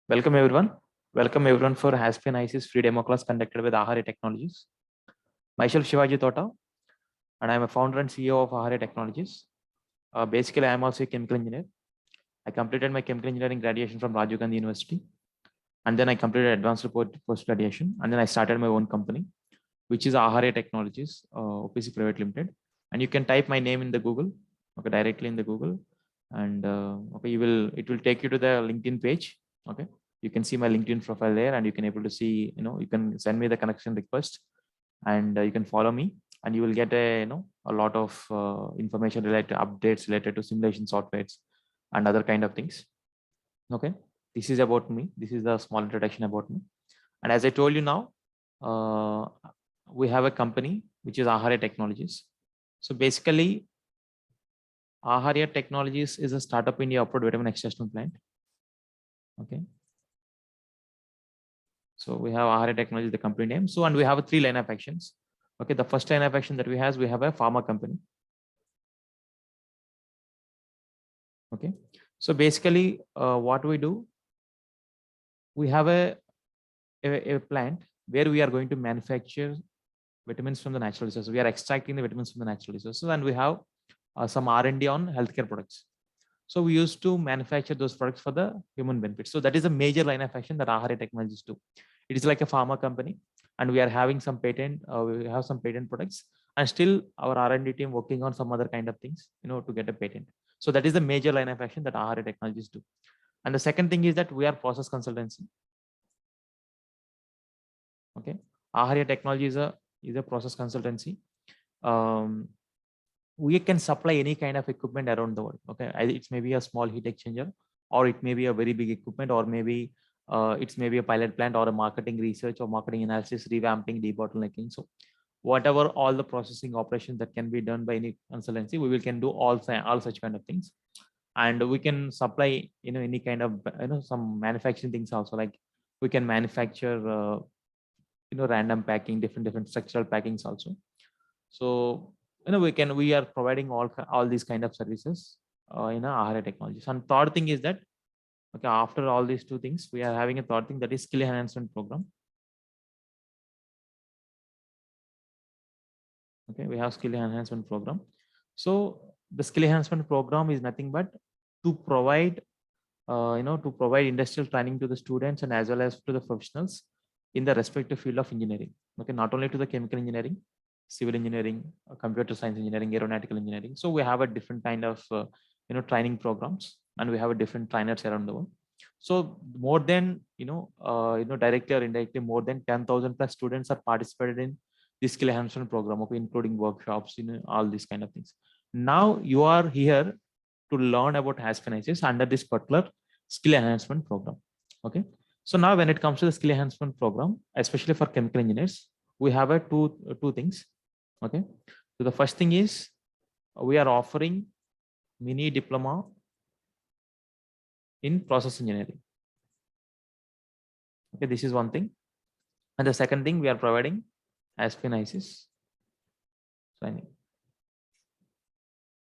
Welcome everyone. Welcome everyone for Haspin IC's free demo class conducted with Ahari Technologies. Myself Shivaji Tota, and I am a founder and CEO of Ahari Technologies. Basically, I am also a chemical engineer. I completed my chemical engineering graduation from Rajiv Gandhi University, and then I completed advanced report post graduation, and then I started my own company, which is Ahari Technologies, OPC Private Limited. And you can type my name in the Google, okay, directly in the Google, and okay, it will take you to the LinkedIn page, okay. You can see my LinkedIn profile there, and you can able to see, you can send me the connection request, and you can follow me, and you will get a lot of information related updates related to simulation softwares and other kind of things. Okay, this is about me. This is the small introduction about me. And as I told you now, we have a company which is Ahari Technologies. So basically, Ahari Technologies is a startup in the upward vitamin extraction plant. Okay. So we have Ahari Technology, the company name. So, and we have 3 line of actions. Okay, the first line of action that we have a pharma company. Okay, so basically, what we do, we have a plant where we are going to manufacture vitamins from the natural resources. We are extracting the vitamins from the natural resources, and we have some R&D on healthcare products. So we used to manufacture those products for the human benefit. So that is a major line of action that Ahari Technologies do. It is like a pharma company, and we are having some patent. We have some patent products, and still our R&D team working on some other kind of things, to get a patent. So that is the major line of action that Ahari Technologies do. And the second thing is that we are process consultancy. Okay, Ahari Technology is a process consultancy. We can supply any kind of equipment around the world. Okay, it may be a small heat exchanger, or it may be a very big equipment, or maybe it's maybe a pilot plant, or a marketing research, or marketing analysis, revamping, debottlenecking. So whatever all the processing operations that can be done by any consultancy, we can do all such kind of things. And we can supply any kind of some manufacturing things also, like we can manufacture random packing, different structural packings also. So we are providing all these kind of services in Ahari Technologies. And third thing is that, okay, after all these 2 things, we are having a third thing, that is skill enhancement program. Okay, we have skill enhancement program. So the skill enhancement program is nothing but to provide industrial training to the students, and as well as to the professionals in the respective field of engineering. Okay, not only to the chemical engineering, civil engineering, computer science engineering, aeronautical engineering. So we have a different kind of training programs, and we have a different trainers around the world. So more than directly or indirectly, more than 10,000 plus students are participated in this skill enhancement program, okay, including workshops, all these kind of things. Now you are here to learn about Haspin ICs under this particular skill enhancement program. Okay, so now when it comes to the skill enhancement program, especially for chemical engineers, we have a two things. Okay, so the first thing is we are offering mini diploma in process engineering. Okay, this is one thing. And the second thing, we are providing Haspin ICs training.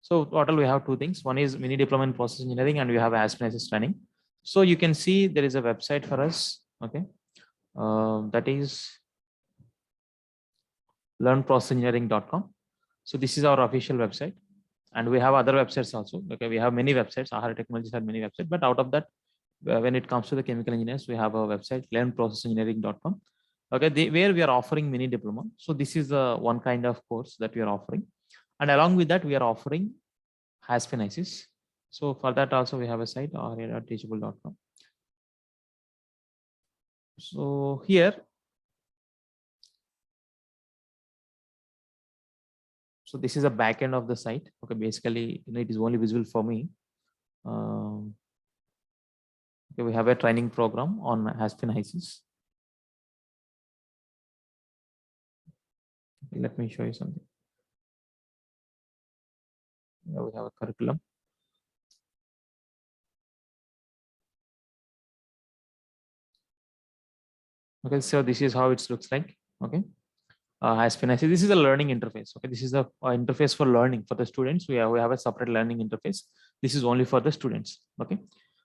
So total we have 2 things. One is mini diploma in process engineering, and we have Haspin ICs training. So you can see there is a website for us. Okay, that is learnprocessengineering.com. So this is our official website, and we have other websites also. Okay, we have many websites. Ahari Technologies have many websites, but out of that, when it comes to the chemical engineers, we have a website, learnprocessengineering.com. Okay, where we are offering mini diploma. So this is one kind of course that we are offering, and along with that, we are offering Haspin ICs. So for that also, we have a site, ahari.teachable.com. So here, so this is a back end of the site. Okay, basically, it is only visible for me. Okay, we have a training program on Haspin ICs. Okay, let me show you something. Here we have a curriculum. Okay, so this is how it looks like. Okay, Haspin ICs. This is a learning interface. Okay, this is the interface for learning for the students. We have a separate learning interface. This is only for the students. Okay,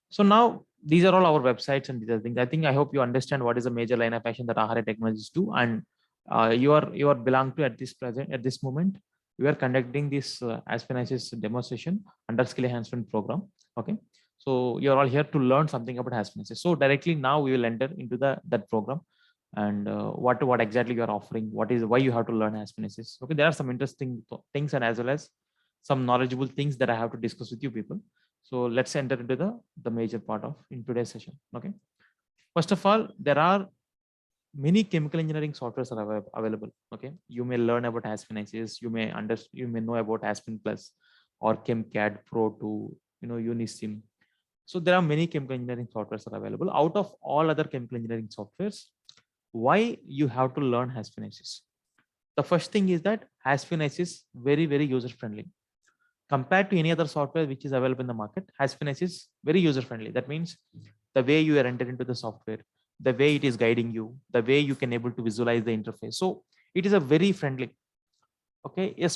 so now these are all our websites and these are things. I hope you understand what is the major line of action that Ahare Technologies do, and you are belong to at this moment. We are conducting this Aspinasis demonstration under skill enhancement program. Okay, so you're all here to learn something about Aspinasis. So directly now we will enter into that program, and what exactly you are offering, why you have to learn Aspinasis. Okay, there are some interesting things and as well as some knowledgeable things that I have to discuss with you people. So let's enter into the major part of in today's session. Okay. First of all, there are many chemical engineering softwares are available. Okay. You may learn about Aspinasis. You may know about Aspen Plus or ChemCAD Pro to Unisim. So there are many chemical engineering softwares are available. Out of all other chemical engineering softwares, why you have to learn Aspinasis? The first thing is that Aspinasis is very, very user friendly compared to any other software which is available in the market. Aspinasis is very user friendly. That means the way you are entered into the software, the way it is guiding you, the way you can able to visualize the interface. So it is a very friendly. Okay, a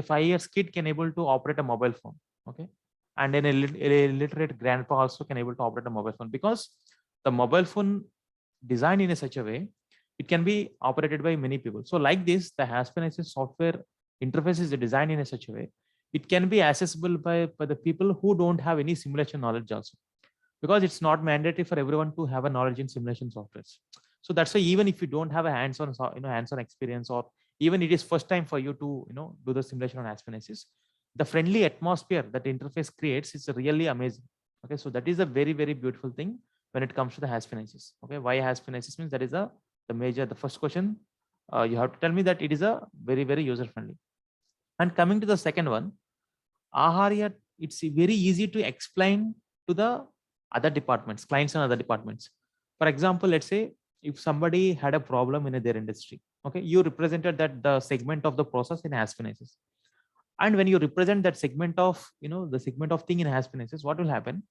5 years kid can able to operate a mobile phone. Okay, and then a illiterate grandpa also can able to operate a mobile phone, because the mobile phone designed in a such a way it can be operated by many people. So like this, the Aspinasis software interface is designed in a such a way it can be accessible by the people who don't have any simulation knowledge also, because it's not mandatory for everyone to have a knowledge in simulation softwares. So that's why even if you don't have a hands-on experience, or even it is first time for you to do the simulation on Aspinasis, the friendly atmosphere that the interface creates is really amazing. Okay, so that is a very, very beautiful thing when it comes to the Aspinasis. Okay, why Aspinasis? Means that is the first question. You have to tell me that it is a very, very user friendly. And coming to the second one, Aharia, it's very easy to explain to the other departments, clients and other departments. For example, let's say if somebody had a problem in their industry, okay, you represented that the segment of the process in Aspinasis. And when you represent that segment of, the segment of thing in Aspinasis, what will happen?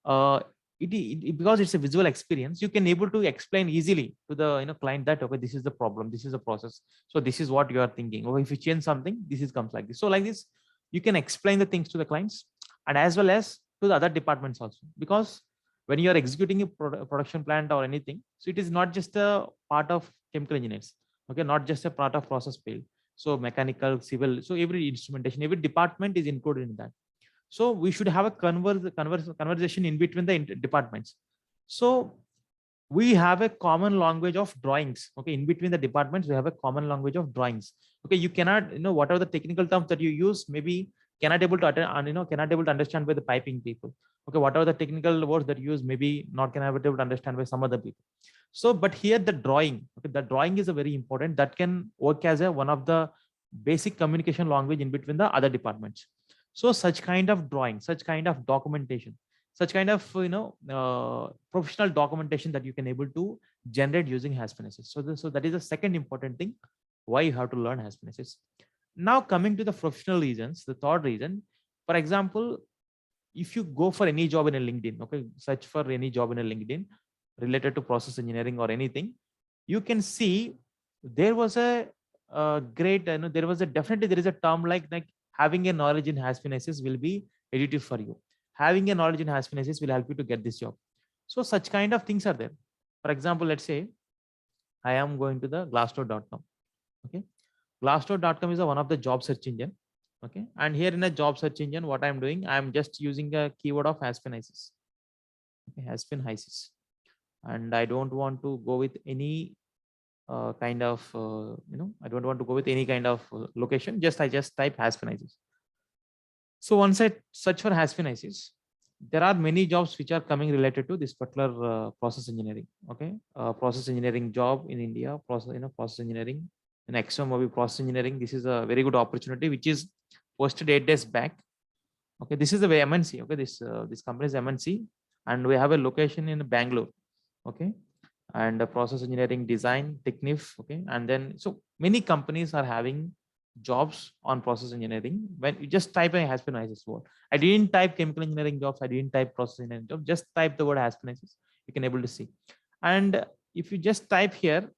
Because it's a visual experience, you can able to explain easily to the client that, okay, this is the problem, this is the process, so this is what you are thinking, or if you change something, this is comes like this. So like this, you can explain the things to the clients and as well as to the other departments also, because when you are executing a production plant or anything, so it is not just a part of chemical engineers, okay, not just a part of process field. So mechanical, civil, so every instrumentation, every department is included in that. So we should have a conversation in between the departments. So we have a common language of drawings. Okay, in between the departments, we have a common language of drawings. Okay, you cannot, whatever the technical terms that you use, maybe cannot able to cannot able to understand by the piping people. Okay, whatever the technical words that you use, maybe not can able to understand by some other people. So, but here the drawing, okay, the drawing is a very important, that can work as a one of the basic communication language in between the other departments. So such kind of drawing, such kind of documentation, such kind of professional documentation that you can able to generate using Aspinasis. So that is the second important thing why you have to learn Aspinasis. Now coming to the professional reasons, the third reason, for example, if you go for any job in a LinkedIn, okay, search for any job in a LinkedIn related to process engineering or anything, you can see there was a great, there was a definitely there is a term like having a knowledge in Aspinasis will be additive for you. Having a knowledge in Aspinasis will help you to get this job. So such kind of things are there. For example, let's say I am going to the Glassdoor.com. Okay, Glassdoor.com is one of the job search engine. Okay, and here in a job search engine, what I'm doing, I'm just using a keyword of Aspinasis. Okay, Aspinasis, and I don't want to go with any kind of I don't want to go with any kind of location. I just type Aspinasis. So once I search for Aspinasis, there are many jobs which are coming related to this particular process engineering. Okay, process engineering job in India, process engineering in ExxonMobil process engineering. This is a very good opportunity which is posted 8 days back. Okay, this is the way MNC. Okay, this company is MNC, and we have a location in Bangalore. Okay, and process engineering design technique. Okay, and then so many companies are having jobs on process engineering. When you just type in Aspinasis word, I didn't type chemical engineering jobs, I didn't type process engineering jobs, just type the word Aspinasis, you can able to see. And if you just type here,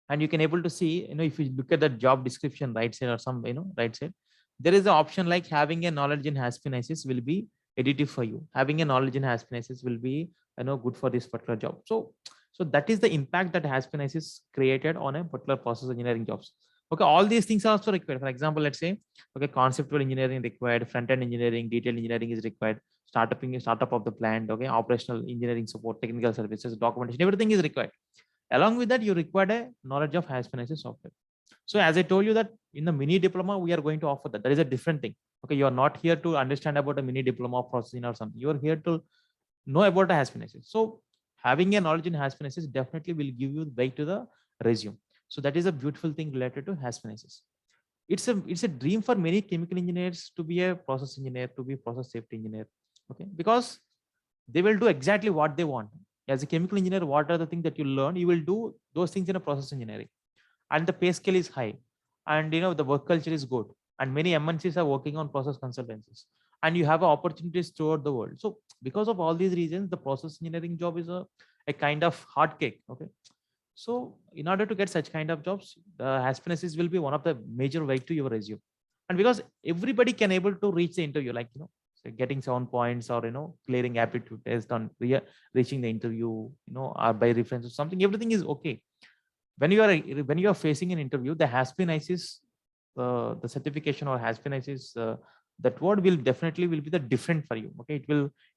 and you can able to see, if you look at the job description right side or some right side, there is an option like having a knowledge in Aspinasis will be additive for you. Having a knowledge in Haspinasis will be, good for this particular job. So that is the impact that Haspinasis created on a particular process engineering jobs. Okay, all these things are also required. For example, let's say, okay, conceptual engineering required, front-end engineering, detailed engineering is required, startup of the plant, okay, operational engineering support, technical services, documentation, everything is required. Along with that, you require a knowledge of Haspinasis software. So as I told you that in the mini diploma, we are going to offer that. That is a different thing. Okay, you are not here to understand about a mini diploma of processing or something. You are here to know about a Haspinasis. So having a knowledge in Haspinasis definitely will give you weight to the resume. So that is a beautiful thing related to Haspinasis. It's a dream for many chemical engineers to be a process engineer, to be process safety engineer. Okay, because they will do exactly what they want. As a chemical engineer, what are the things that you learn? You will do those things in a process engineering, and the pay scale is high, and the work culture is good, and many MNCs are working on process consultancies, and you have opportunities throughout the world. So because of all these reasons, the process engineering job is a kind of hard cake. Okay, so in order to get such kind of jobs, the Haspinasis will be one of the major weight to your resume. And because everybody can able to reach the interview, like, so getting 7 points, or, clearing aptitude test on reaching the interview, or by reference or something, everything is okay. When you are facing an interview, the Haspinasis, the certification or Haspinasis, that word will definitely will be the different for you. Okay,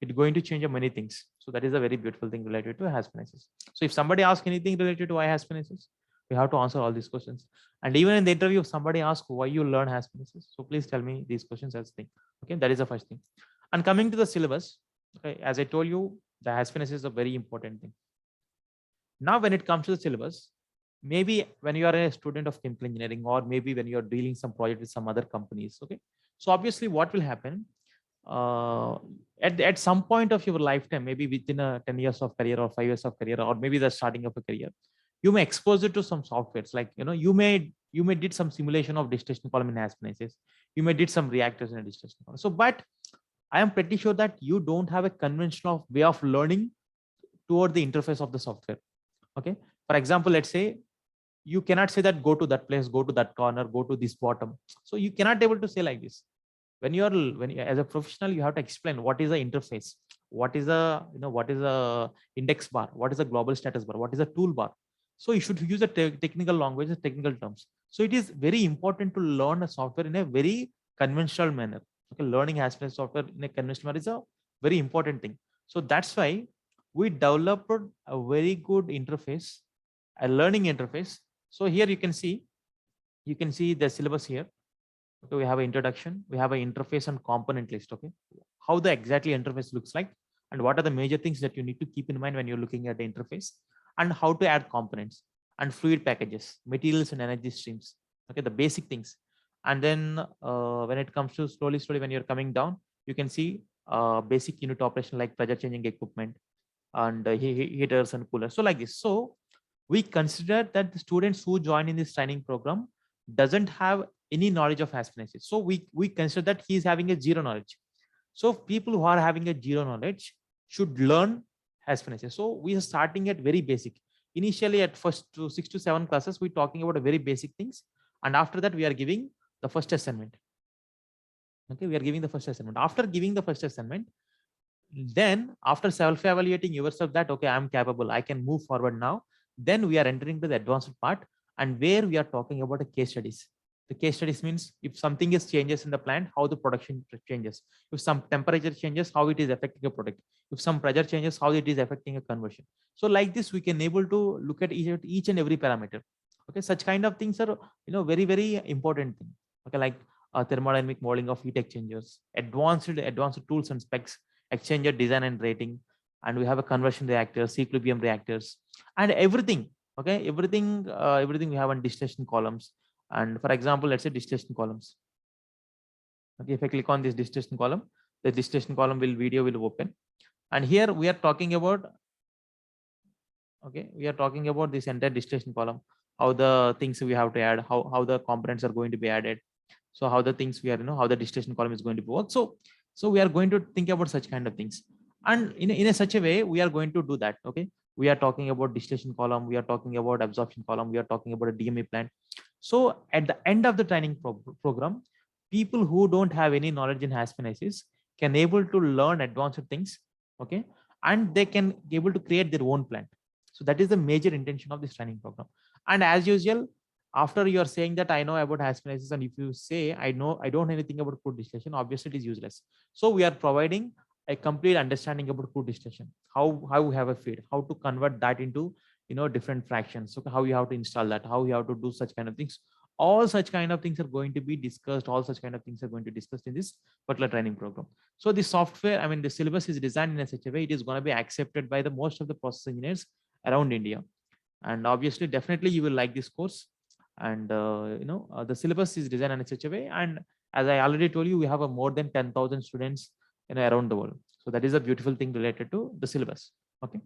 it's going to change many things. So that is a very beautiful thing related to Haspinasis. So if somebody asks anything related to why Haspinasis, we have to answer all these questions. And even in the interview, if somebody asks why you learn Haspinasis, so please tell me these questions as thing. Okay, that is the first thing. And coming to the syllabus, okay, as I told you, the Haspinasis is a very important thing. Now, when it comes to the syllabus, maybe when you are a student of chemical engineering, or maybe when you are dealing some project with some other companies, okay, so obviously what will happen, uh, at some point of your lifetime, maybe within a 10 years of career or 5 years of career, or maybe the starting of a career, you may expose it to some softwares, like, you may did some simulation of distillation column in Haspinasis, you may did some reactors in a distillation column. So but I am pretty sure that you don't have a conventional way of learning toward the interface of the software. Okay, for example, let's say you cannot say that go to that place, go to that corner, go to this bottom. So you cannot able to say like this. When you as a professional, you have to explain what is the interface, what is the index bar, what is the global status bar, what is the toolbar. So you should use a technical language, technical terms. So it is very important to learn a software in a very conventional manner. Okay, learning Haspinasis software in a conventional manner is a very important thing. So that's why we developed a very good interface, a learning interface. So here you can see the syllabus here. Okay, we have an introduction, we have an interface and component list. Okay, how the exactly interface looks like, and what are the major things that you need to keep in mind when you're looking at the interface, and how to add components and fluid packages, materials and energy streams. Okay, the basic things. And then when it comes to slowly when you're coming down, you can see basic unit operation like pressure changing equipment, and heaters and coolers. So like this. So we consider that the students who join in this training program doesn't have any knowledge of Haspinasis. So we consider that he is having a zero knowledge. So people who are having a zero knowledge should learn Haspinasis. So we are starting at very basic. Initially, at first 6 to 7 classes, we're talking about a very basic things, and after that we are giving the first assignment. Okay, we are giving the first assignment. After giving the first assignment, then after self-evaluating yourself that, okay, I'm capable, I can move forward now, then we are entering to the advanced part, and where we are talking about a case studies. The case studies means if something is changes in the plant, how the production changes. If some temperature changes, how it is affecting a product. If some pressure changes, how it is affecting a conversion. So like this, we can able to look at each and every parameter. Okay, such kind of things are very very important thing. Okay, like thermodynamic modeling of heat exchangers, advanced tools and specs, exchanger design and rating, and we have a conversion reactors, equilibrium reactors, and everything. Okay, everything we have on distillation columns. And for example, let's say distillation columns. Okay, if I click on this distillation column, the distillation column video will open, and here we are talking about, okay, we are talking about this entire distillation column, how the things we have to add, how the components are going to be added. So how the things we are, how the distillation column is going to work. So we are going to think about such kind of things, and in a such a way we are going to do that. Okay, we are talking about distillation column, we are talking about absorption column, we are talking about a DME plant. So at the end of the training program, people who don't have any knowledge in Haspinasis can able to learn advanced things, okay, and they can be able to create their own plant. So that is the major intention of this training program. And as usual, after you are saying that I know about aspirations, and if you say I don't know anything about food distillation, obviously it is useless. So we are providing a complete understanding about food distillation, how we have a feed, how to convert that into different fractions, so how you have to install that, how you have to do such kind of things. All such kind of things are going to be discussed, all such kind of things are going to be discussed in this particular training program. So the software, I mean the syllabus is designed in such a way it is going to be accepted by the most of the process engineers around India. And obviously definitely you will like this course. And the syllabus is designed in such a way, and as I already told you, we have a more than 10,000 students around the world. So that is a beautiful thing related to the syllabus. Okay,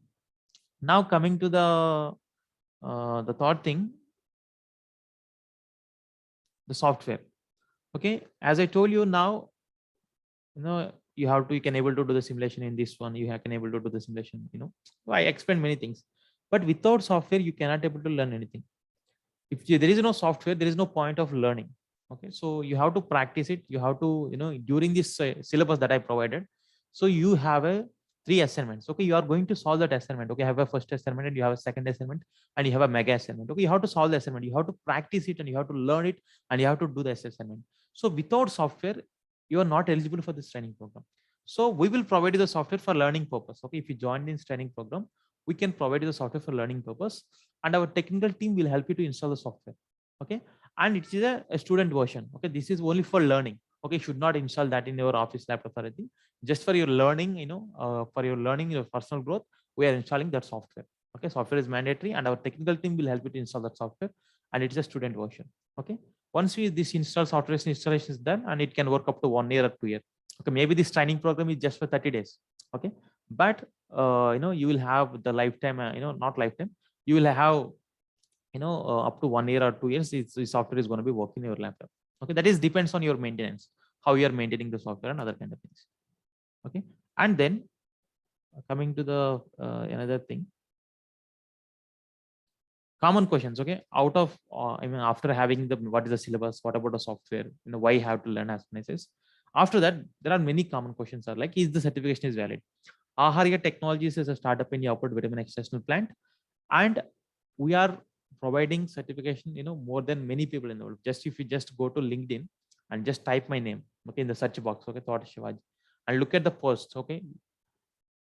now coming to the third thing, the software. Okay, as I told you, now you can able to do the simulation in this one, can able to do the simulation. So I explained many things, but without software you cannot able to learn anything. If there is no software, there is no point of learning. Okay, so you have to practice it. You have to during this syllabus that I provided. So you have a 3 assignments. Okay, you are going to solve that assignment. Okay, you have a first assignment and you have a second assignment and you have a mega assignment. Okay, you have to solve the assignment, you have to practice it, and you have to learn it, and you have to do the assignment. So without software you are not eligible for this training program. So we will provide you the software for learning purpose. Okay, if you join this training program, we can provide you the software for learning purpose, and our technical team will help you to install the software. Okay, and it is a student version. Okay, this is only for learning. Okay, you should not install that in your office laptop or anything. Just for your learning, for your learning, your personal growth, we are installing that software. Okay, software is mandatory, and our technical team will help you to install that software, and it is a student version. Okay, once this installation is done, and it can work up to 1 year or 2 years. Okay, maybe this training program is just for 30 days. Okay, but you will have the lifetime, not lifetime, you will have up to 1 year or 2 years, the software is going to be working in your laptop. Okay, that is depends on your maintenance, how you are maintaining the software and other kind of things. Okay, and then coming to the another thing, common questions. Okay, out of I mean, after having the what is the syllabus, what about the software, why you have to learn Aspen. After that, there are many common questions are like, is the certification is valid? Aharia Technologies is a startup in the output vitamin extraction plant, and we are providing certification more than many people in the world. Just if you just go to LinkedIn and just type my name, okay, in the search box, okay, Thought Shivaji, and look at the posts. Okay,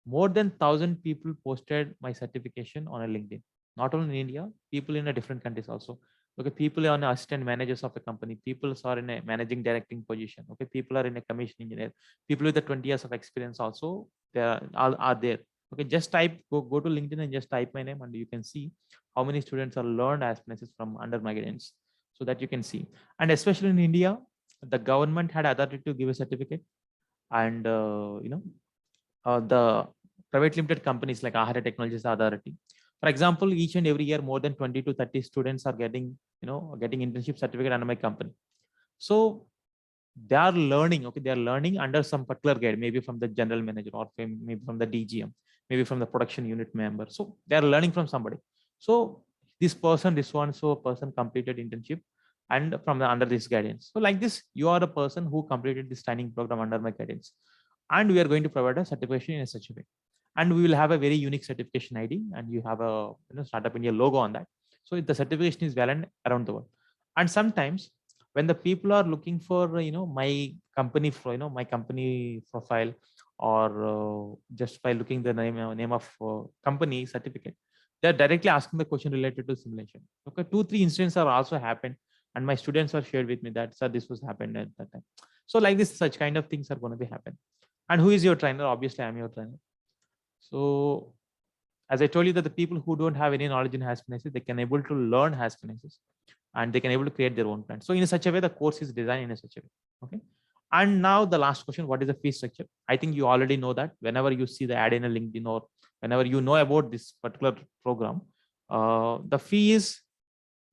more than 1,000 people posted my certification on a LinkedIn. Not only in India, people in a different countries also. Okay, people are assistant managers of a company, people are in a managing directing position. Okay, people are in a commission engineer, people with the 20 years of experience also, they are there. Okay, just type, go to LinkedIn and just type my name, and you can see how many students are learned Aspen from under my guidance, so that you can see. And especially in India, the government had authority to give a certificate, and the private limited companies like Aharia Technologies Authority. For example, each and every year, more than 20 to 30 students are getting internship certificate under my company. So they are learning. Okay, they are learning under some particular guide, maybe from the general manager, or maybe from the DGM, maybe from the production unit member. So they are learning from somebody. So this person completed internship and from under this guidance. So like this, you are the person who completed this training program under my guidance, and we are going to provide a certification in such a way. And we will have a very unique certification ID, and you have a Startup India logo on that. So the certification is valid around the world. And sometimes when the people are looking for my company my company profile, or just by looking the name of company certificate, they're directly asking the question related to simulation. Okay, 2-3 incidents are also happened, and my students are shared with me that, sir, this was happened at that time. So like this, such kind of things are going to be happen. And who is your trainer? Obviously I'm your trainer. So as I told you, that the people who don't have any knowledge in Haspinaceous, they can able to learn Haspinaceous, and they can able to create their own plan. So in such a way, the course is designed in such a way. Okay. And now the last question, what is the fee structure? I think you already know that whenever you see the ad in a LinkedIn, or whenever you know about this particular program, the fee is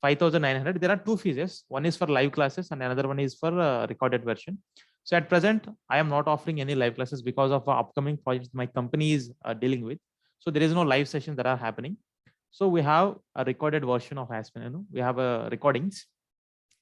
5,900. There are two fees. One is for live classes and another one is for recorded version. So at present, I am not offering any live classes because of upcoming projects my company is dealing with. So there is no live sessions that are happening. So we have a recorded version of Aspen. We have recordings.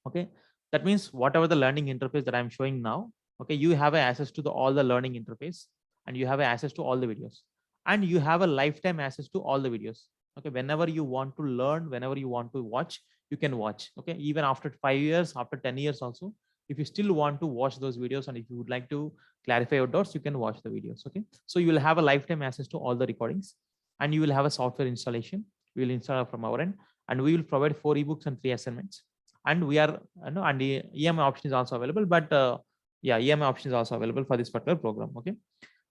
Okay, that means whatever the learning interface that I'm showing now, Okay, you have access to all the learning interface, and you have access to all the videos, and you have a lifetime access to all the videos. Okay, whenever you want to learn, whenever you want to watch, you can watch. Okay, even after 5 years, after 10 years also, if you still want to watch those videos, and if you would like to clarify your doubts, you can watch the videos. Okay, so you will have a lifetime access to all the recordings, and you will have a software installation. We will install from our end, and we will provide 4 ebooks and 3 assignments. And we are, and the EMI option is also available, but yeah, EMI option is also available for this particular program. Okay,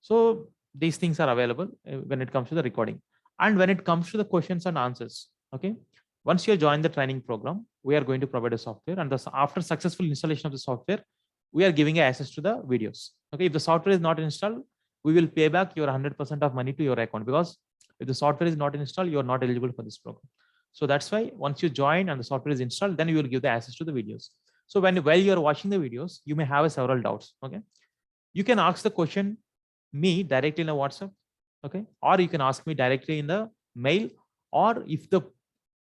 so these things are available when it comes to the recording. And when it comes to the questions and answers, okay, once you join the training program, we are going to provide a software, and after successful installation of the software, we are giving access to the videos. Okay, if the software is not installed, we will pay back your 100% of money to your account, because if the software is not installed, you are not eligible for this program. So that's why once you join and the software is installed, then you will give the access to the videos. So while you are watching the videos, you may have several doubts. Okay, you can ask the question me directly in a WhatsApp. Okay, or you can ask me directly in the mail, or if the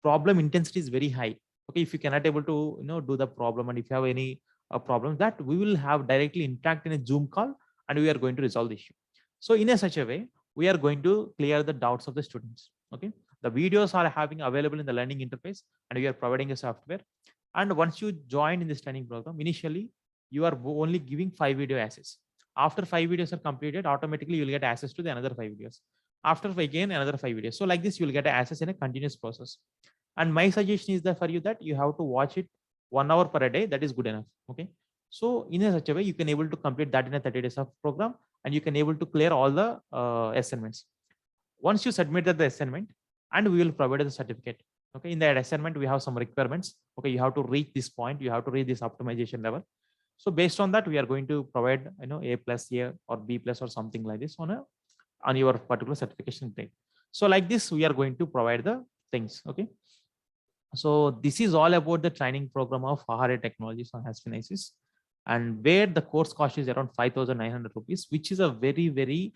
problem intensity is very high. Okay, if you cannot able to do the problem, and if you have any problem, that we will have directly interact in a Zoom call, and we are going to resolve the issue. So in a such a way, we are going to clear the doubts of the students. Okay, the videos are having available in the learning interface, and we are providing a software. And once you join in this training program, initially you are only giving 5 video access. After 5 videos are completed, automatically you'll get access to the another 5 videos. After again another 5 videos. So like this, you'll get access in a continuous process. And my suggestion is that for you, that you have to watch it 1 hour per day. That is good enough. Okay, so in a such a way, you can able to complete that in a 30 days of program, and you can able to clear all the assignments. Once you submit the assignment, and we will provide the certificate. Okay, in that assignment we have some requirements. Okay, you have to reach this point, you have to reach this optimization level. So based on that, we are going to provide A plus A or B plus or something like this on your particular certification grade. So like this, we are going to provide the things. Okay, so this is all about the training program of AHA Technologies on Haspin-ICs, and where the course cost is around 5,900 rupees, which is a very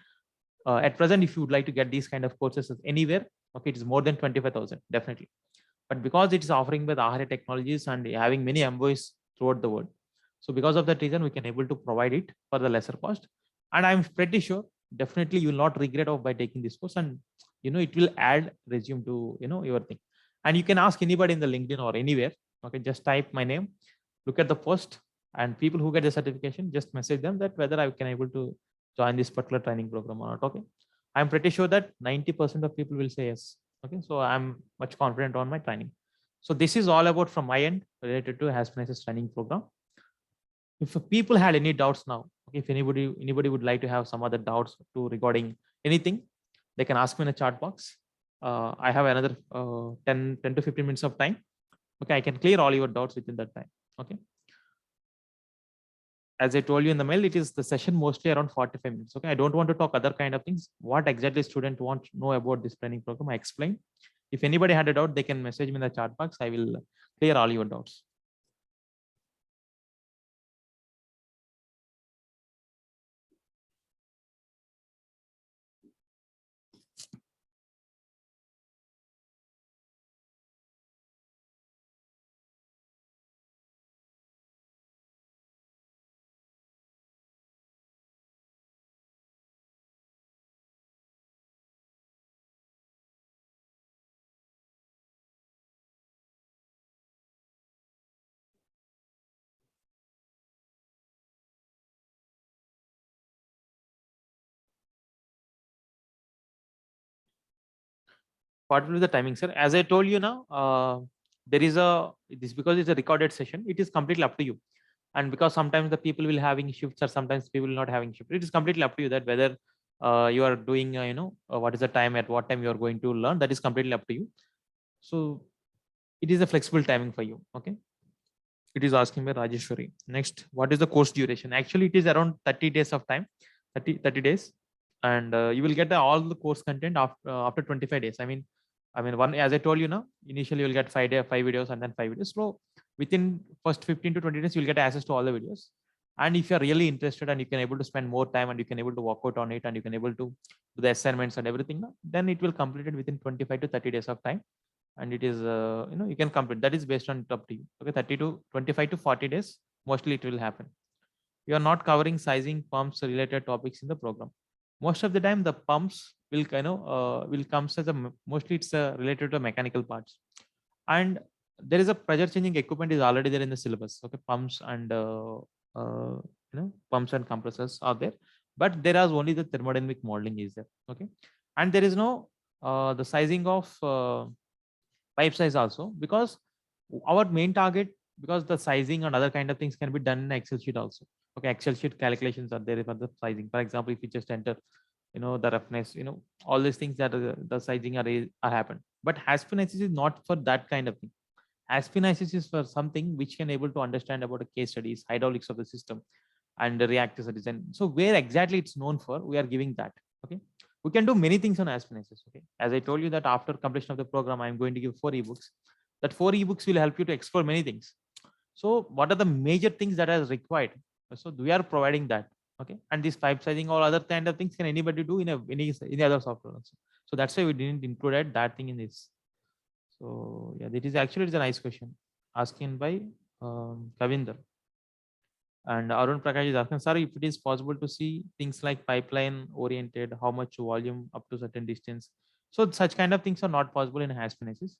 at present, if you would like to get these kind of courses anywhere, okay, it is more than 25,000 definitely. But because it is offering with AHA Technologies and having many employees throughout the world, so because of that reason, we can able to provide it for the lesser cost. And I'm pretty sure definitely you will not regret of by taking this course, and it will add resume to your thing. And you can ask anybody in the LinkedIn or anywhere. Okay, just type my name, look at the post, and people who get the certification, just message them that whether I can able to join this particular training program or not. Okay, I'm pretty sure that 90% of people will say yes. Okay, so I'm much confident on my training. So this is all about from my end related to Haspin-ICs training program. If people had any doubts now, okay, if anybody would like to have some other doubts to regarding anything, they can ask me in the chat box. I have another 10 to 15 minutes of time. Okay, I can clear all your doubts within that time. Okay, as I told you in the mail, it is the session mostly around 45 minutes. Okay, I don't want to talk other kind of things. What exactly student want to know about this training program, I explain. If anybody had a doubt, they can message me in the chat box. I will clear all your doubts. What will be the timing, sir? As I told you now, there is this, because it's a recorded session, it is completely up to you. And because sometimes the people will having shifts, or sometimes people will not having shift, it is completely up to you that whether you are doing what is the time, at what time you are going to learn, that is completely up to you. So it is a flexible timing for you. Okay, it is asking by Rajeshwari. Next, what is the course duration? Actually, it is around 30 days of time, 30 days. And you will get all the course content after 25 days. I mean, one, as I told you now, initially you'll get 5 videos and then 5 videos. So within first 15 to 20 days, you'll get access to all the videos. And if you're really interested and you can able to spend more time, and you can able to work out on it, and you can able to do the assignments and everything, then it will complete it within 25 to 30 days of time. And it is, you can complete. That is based on up to you. Okay, 30 to 25 to 40 days, mostly it will happen. you are not covering sizing pumps related topics in the program. Most of the time, the pumps will will comes as mostly it's related to mechanical parts, and there is a pressure changing equipment is already there in the syllabus. Okay, pumps and pumps and compressors are there, but there is only the thermodynamic modeling is there. Okay, and there is no the sizing of pipe size also, because our main target, because the sizing and other kind of things can be done in Excel sheet also. Okay, Excel sheet calculations are there for the sizing. For example, if you just enter the roughness, all these things that the sizing are happen. But Haskell analysis is not for that kind of thing. Haskell analysis is for something which can able to understand about the case studies, hydraulics of the system, and the reactors design. So where exactly it's known for, we are giving that. Okay, we can do many things on Haskell analysis. Okay, as I told you that after completion of the program, I'm going to give 4 ebooks. That 4 ebooks will help you to explore many things. So what are the major things that are required? So we are providing that. Okay, and this pipe sizing or other kind of things can anybody do in any other software also. So that's why we didn't include that thing in this. So yeah, that is actually it's a nice question asking by Kavinder. And Arun Prakash is asking, sir, if it is possible to see things like pipeline oriented, how much volume up to certain distance. So such kind of things are not possible in Haskell analysis.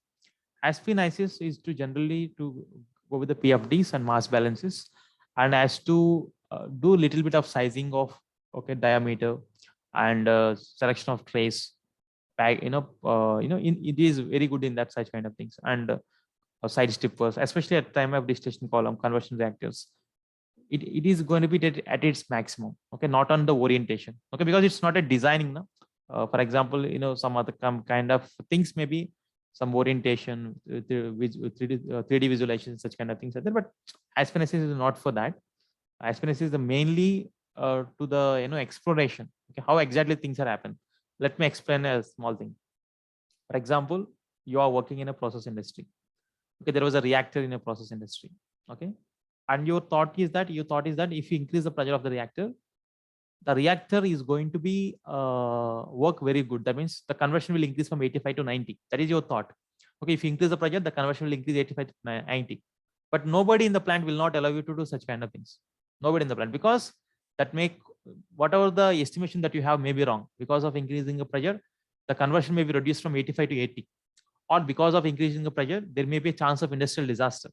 Haskell analysis is to generally to go with the PFDs and mass balances, and as to do little bit of sizing of diameter and selection of trace. It is very good in that such kind of things, and side strippers, especially at time of distillation column conversion reactors. It is going to be at its maximum. Okay, not on the orientation. Okay, because it's not a designing now. For example, some other kind of things, maybe some orientation with 3D visualization, such kind of things are there, but Haskell analysis is not for that. Haskell analysis is mainly to the exploration. Okay, how exactly things are happen. Let me explain a small thing. For example, you are working in a process industry. Okay, there was a reactor in a process industry. Okay, and your thought is that if you increase the pressure of the reactor is going to be work very good. That means the conversion will increase from 85 to 90. That is your thought. Okay, if you increase the pressure, the conversion will increase 85 to 90. But nobody in the plant will not allow you to do such kind of things. Nobody in the plant, because that make whatever the estimation that you have may be wrong. Because of increasing the pressure, the conversion may be reduced from 85 to 80. Or because of increasing the pressure, there may be a chance of industrial disaster.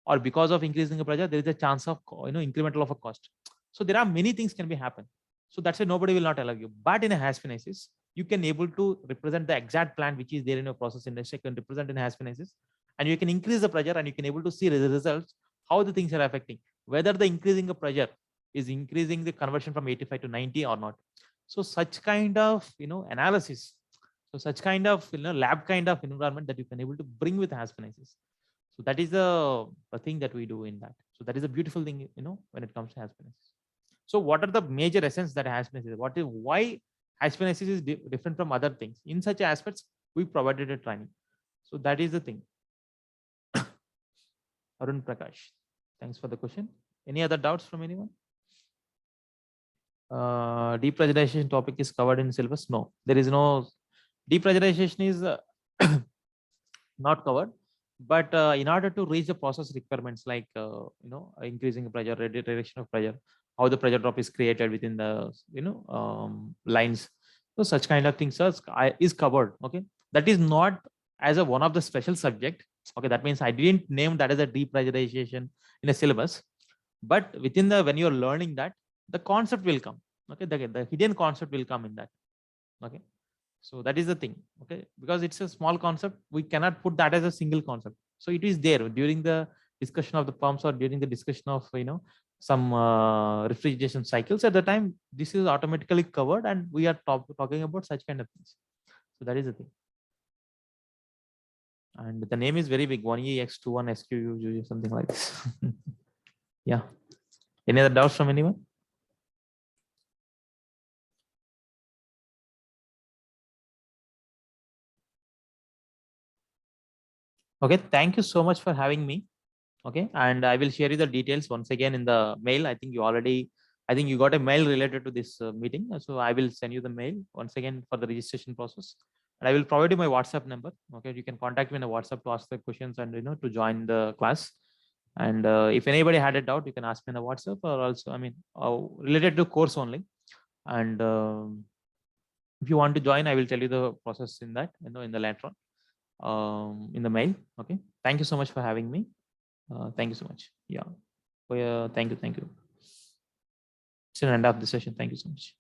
Or because of increasing the pressure, there is a chance of incremental of a cost. So there are many things can be happen. So that's why nobody will not allow you. But in a Haskell analysis, you can able to represent the exact plant which is there in a process industry. You can represent in Haskell analysis, and you can increase the pressure, and you can able to see the results, how the things are affecting, whether the increasing the pressure is increasing the conversion from 85 to 90 or not. So such kind of analysis. So such kind of lab kind of environment that you can able to bring with Haskell analysis. So that is the thing that we do in that. So that is a beautiful thing, when it comes to Haskell analysis. So what are the major essence that Haskell analysis? Why Haskell analysis is different from other things? In such aspects, we provided a training. So that is the thing. Arun Prakash, thanks for the question. Any other doubts from anyone? Depressurization topic is covered in syllabus. No, there is no depressurization is not covered. But in order to reach the process requirements, like increasing pressure, reduction of pressure, how the pressure drop is created within the lines, so such kind of things is covered. Okay, that is not as a one of the special subject. Okay, that means I didn't name that as a depressurization in a syllabus, but within the when you're learning that, the concept will come. Okay, the hidden concept will come in that. Okay, so that is the thing. Okay, because it's a small concept, we cannot put that as a single concept. So it is there during the discussion of the pumps, or during the discussion of some refrigeration cycles. At the time, this is automatically covered, and we are talking about such kind of things. So that is the thing. And the name is very big, 1EX21 SQ, something like this. Yeah. Any other doubts from anyone? Okay, thank you so much for having me. Okay, and I will share you the details once again in the mail. I think you got a mail related to this meeting. So I will send you the mail once again for the registration process. And I will provide you my WhatsApp number. Okay, you can contact me in a WhatsApp to ask the questions and to join the class. And if anybody had a doubt, you can ask me in the WhatsApp, or also, I mean, related to course only. And if you want to join, I will tell you the process in that, in the later on, in the mail. Okay. Thank you so much for having me. Thank you so much. Yeah. Thank you. It's an end of the session. Thank you so much.